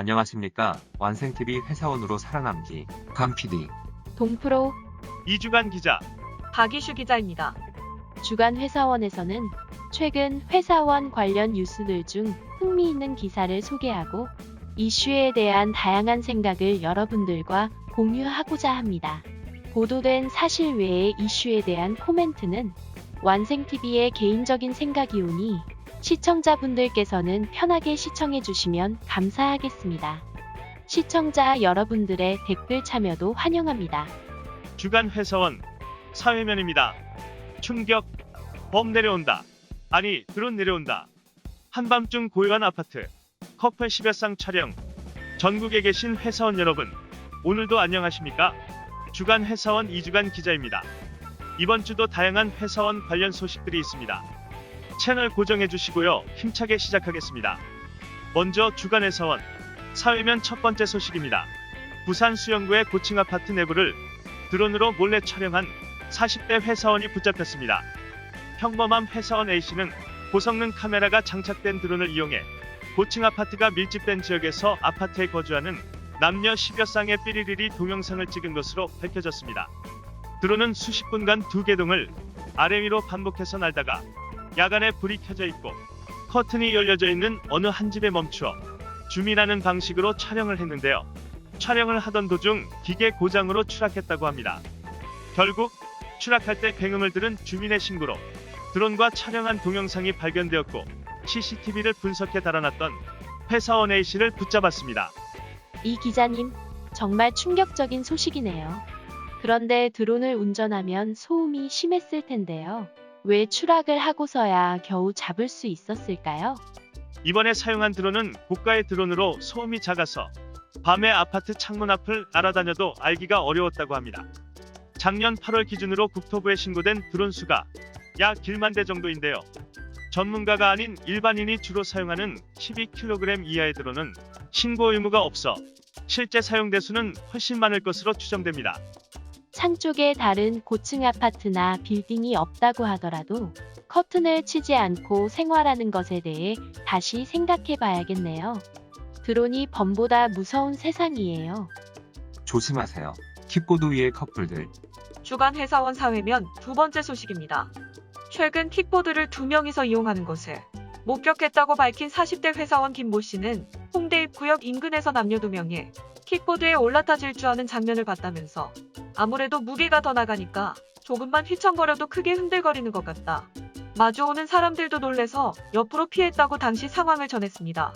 안녕하십니까. 완생TV 회사원으로 살아남기 강PD 동프로 이주간 기자, 박이슈 기자입니다. 주간 회사원에서는 최근 회사원 관련 뉴스들 중 흥미있는 기사를 소개하고 이슈에 대한 다양한 생각을 여러분들과 공유하고자 합니다. 보도된 사실 외의 이슈에 대한 코멘트는 완생TV의 개인적인 생각이오니 시청자분들께서는 편하게 시청해주시면 감사하겠습니다. 시청자 여러분들의 댓글 참여도 환영합니다. 주간 회사원 사회면입니다. 충격, 범 내려온다. 아니, 드론 내려온다. 한밤중 고요한 아파트, 커플 10여 쌍 촬영. 전국에 계신 회사원 여러분, 오늘도 안녕하십니까? 주간 회사원 이주간 기자입니다. 이번 주도 다양한 회사원 관련 소식들이 있습니다. 채널 고정해 주시고요. 힘차게 시작하겠습니다. 먼저 주간 회사원 사회면 첫 번째 소식입니다. 부산 수영구의 고층 아파트 내부를 드론으로 몰래 촬영한 40대 회사원이 붙잡혔습니다. 평범한 회사원 A씨는 고성능 카메라가 장착된 드론을 이용해 고층 아파트가 밀집된 지역에서 아파트에 거주하는 남녀 10여 쌍의 삐리리리 동영상을 찍은 것으로 밝혀졌습니다. 드론은 수십 분간 두 개동을 아래 위로 반복해서 날다가 야간에 불이 켜져 있고 커튼이 열려져 있는 어느 한 집에 멈추어 줌인하는 방식으로 촬영을 했는데요. 촬영을 하던 도중 기계 고장으로 추락했다고 합니다. 결국 추락할 때 굉음을 들은 주민의 신고로 드론과 촬영한 동영상이 발견되었고 CCTV를 분석해 달아났던 회사원 A씨를 붙잡았습니다. 이 기자님, 정말 충격적인 소식이네요. 그런데 드론을 운전하면 소음이 심했을 텐데요. 왜 추락을 하고서야 겨우 잡을 수 있었을까요? 이번에 사용한 드론은 고가의 드론으로 소음이 작아서 밤에 아파트 창문 앞을 날아다녀도 알기가 어려웠다고 합니다. 작년 8월 기준으로 국토부에 신고된 드론 수가 약 1만 대 정도인데요. 전문가가 아닌 일반인이 주로 사용하는 12kg 이하의 드론은 신고 의무가 없어 실제 사용 대수는 훨씬 많을 것으로 추정됩니다. 창 쪽에 다른 고층 아파트나 빌딩이 없다고 하더라도 커튼을 치지 않고 생활하는 것에 대해 다시 생각해 봐야겠네요. 드론이 범보다 무서운 세상이에요. 조심하세요. 킥보드 위의 커플들 주간 회사원 사회면 두 번째 소식입니다. 최근 킥보드를 두 명이서 이용하는 것을 목격했다고 밝힌 40대 회사원 김모 씨는 홍대 입구역 인근에서 남녀 두 명이 킥보드에 올라타 질주하는 장면을 봤다면서 아무래도 무게가 더 나가니까 조금만 휘청거려도 크게 흔들거리는 것 같다. 마주오는 사람들도 놀래서 옆으로 피했다고 당시 상황을 전했습니다.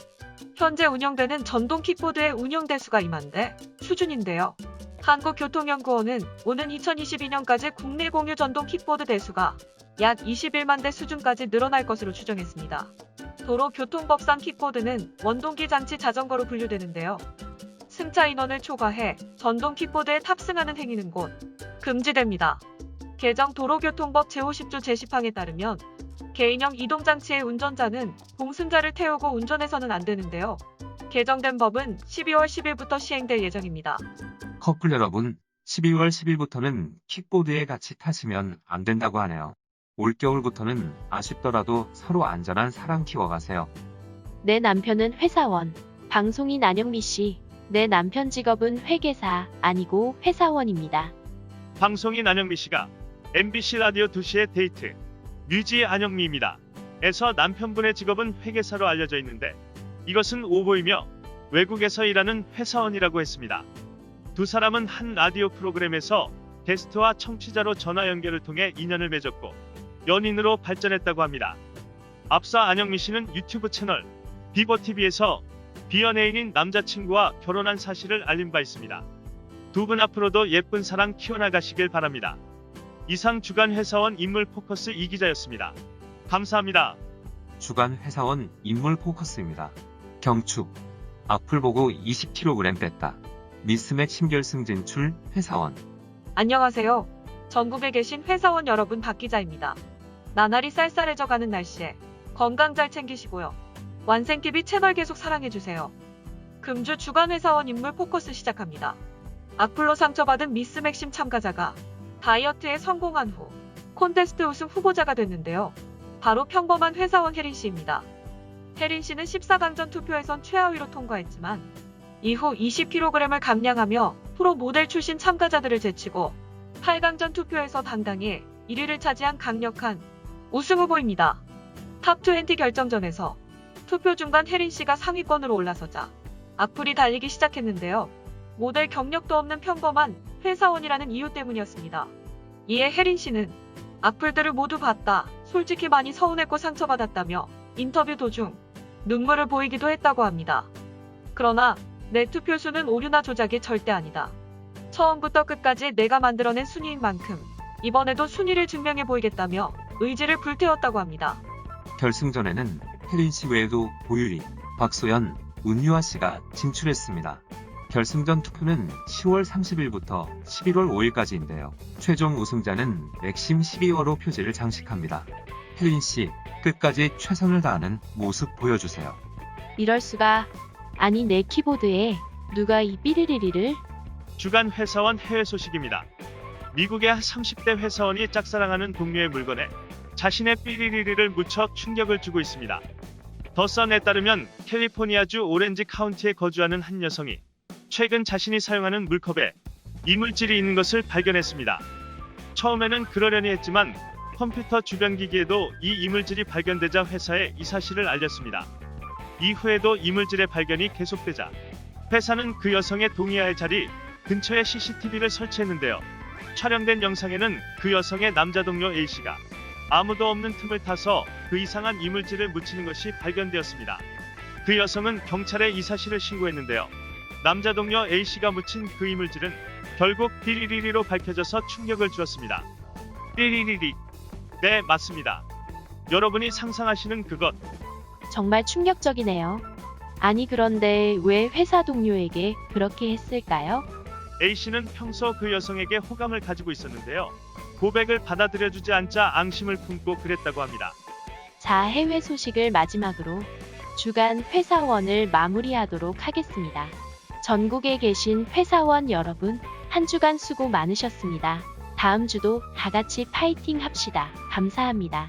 현재 운영되는 전동 킥보드의 운영 대수가 2만 대 수준인데요. 한국교통연구원은 오는 2022년까지 국내 공유 전동 킥보드 대수가 약 21만 대 수준까지 늘어날 것으로 추정했습니다. 도로교통법상 킥보드는 원동기 장치 자전거로 분류되는데요. 승차 인원을 초과해 전동 킥보드에 탑승하는 행위는 곧 금지됩니다. 개정 도로교통법 제50조 제10항에 따르면 개인형 이동장치의 운전자는 공승자를 태우고 운전해서는 안 되는데요. 개정된 법은 12월 10일부터 시행될 예정입니다. 커플 여러분, 12월 10일부터는 킥보드에 같이 타시면 안 된다고 하네요. 올겨울부터는 아쉽더라도 서로 안전한 사랑 키워가세요. 내 남편은 회사원. 방송인 안영미 씨. 내 남편 직업은 회계사, 아니고 회사원입니다. 방송인 안영미 씨가 MBC 라디오 2시의 데이트 뮤지 안영미입니다. 에서 남편분의 직업은 회계사로 알려져 있는데 이것은 오보이며 외국에서 일하는 회사원이라고 했습니다. 두 사람은 한 라디오 프로그램에서 게스트와 청취자로 전화 연결을 통해 인연을 맺었고 연인으로 발전했다고 합니다. 앞서 안영미 씨는 유튜브 채널 비버TV에서 비연예인인 남자친구와 결혼한 사실을 알린 바 있습니다. 두 분 앞으로도 예쁜 사랑 키워나가시길 바랍니다. 이상 주간 회사원 인물 포커스 이 기자였습니다. 감사합니다. 주간 회사원 인물 포커스입니다. 경축 악플 보고 20kg 뺐다. 미스맥 신결승 진출 회사원 안녕하세요. 전국에 계신 회사원 여러분 박 기자입니다. 나날이 쌀쌀해져가는 날씨에 건강 잘 챙기시고요. 완생TV 채널 계속 사랑해주세요. 금주 주간 회사원 인물 포커스 시작합니다. 악플로 상처받은 미스 맥심 참가자가 다이어트에 성공한 후 콘테스트 우승 후보자가 됐는데요. 바로 평범한 회사원 혜린 씨입니다. 혜린 씨는 14강전 투표에선 최하위로 통과했지만 이후 20kg을 감량하며 프로 모델 출신 참가자들을 제치고 8강전 투표에서 당당히 1위를 차지한 강력한 우승 후보입니다. 탑20 결정전에서 투표 중간 혜린 씨가 상위권으로 올라서자 악플이 달리기 시작했는데요. 모델 경력도 없는 평범한 회사원이라는 이유 때문이었습니다. 이에 혜린 씨는 악플들을 모두 봤다. 솔직히 많이 서운했고 상처받았다며 인터뷰 도중 눈물을 보이기도 했다고 합니다. 그러나 내 투표수는 오류나 조작이 절대 아니다. 처음부터 끝까지 내가 만들어낸 순위인 만큼 이번에도 순위를 증명해 보이겠다며 의지를 불태웠다고 합니다. 결승전에는 혜린 씨 외에도 보유리, 박소연, 운유아 씨가 진출했습니다. 결승전 투표는 10월 30일부터 11월 5일까지인데요. 최종 우승자는 맥심 12호로 표지를 장식합니다. 혜린 씨, 끝까지 최선을 다하는 모습 보여주세요. 이럴 수가. 아니 내 키보드에 누가 이 삐리리리를? 주간 회사원 해외 소식입니다. 미국의 한 30대 회사원이 짝사랑하는 동료의 물건에 자신의 삐리리리를 묻혀 충격을 주고 있습니다. 더 선에 따르면 캘리포니아주 오렌지 카운티에 거주하는 한 여성이 최근 자신이 사용하는 물컵에 이물질이 있는 것을 발견했습니다. 처음에는 그러려니 했지만 컴퓨터 주변 기기에도 이 이물질이 발견되자 회사에 이 사실을 알렸습니다. 이후에도 이물질의 발견이 계속되자 회사는 그 여성의 동의하에 자리 근처에 CCTV를 설치했는데요. 촬영된 영상에는 그 여성의 남자 동료 A씨가 아무도 없는 틈을 타서 그 이상한 이물질을 묻히는 것이 발견되었습니다. 그 여성은 경찰에 이 사실을 신고했는데요. 남자 동료 A씨가 묻힌 그 이물질은 결국 삐리리리로 밝혀져서 충격을 주었습니다. 삐리리리. 네, 맞습니다. 여러분이 상상하시는 그것. 정말 충격적이네요. 아니 그런데 왜 회사 동료에게 그렇게 했을까요? A씨는 평소 그 여성에게 호감을 가지고 있었는데요. 고백을 받아들여주지 않자 앙심을 품고 그랬다고 합니다. 자, 해외 소식을 마지막으로 주간 회사원을 마무리하도록 하겠습니다. 전국에 계신 회사원 여러분, 한 주간 수고 많으셨습니다. 다음 주도 다 같이 파이팅 합시다. 감사합니다.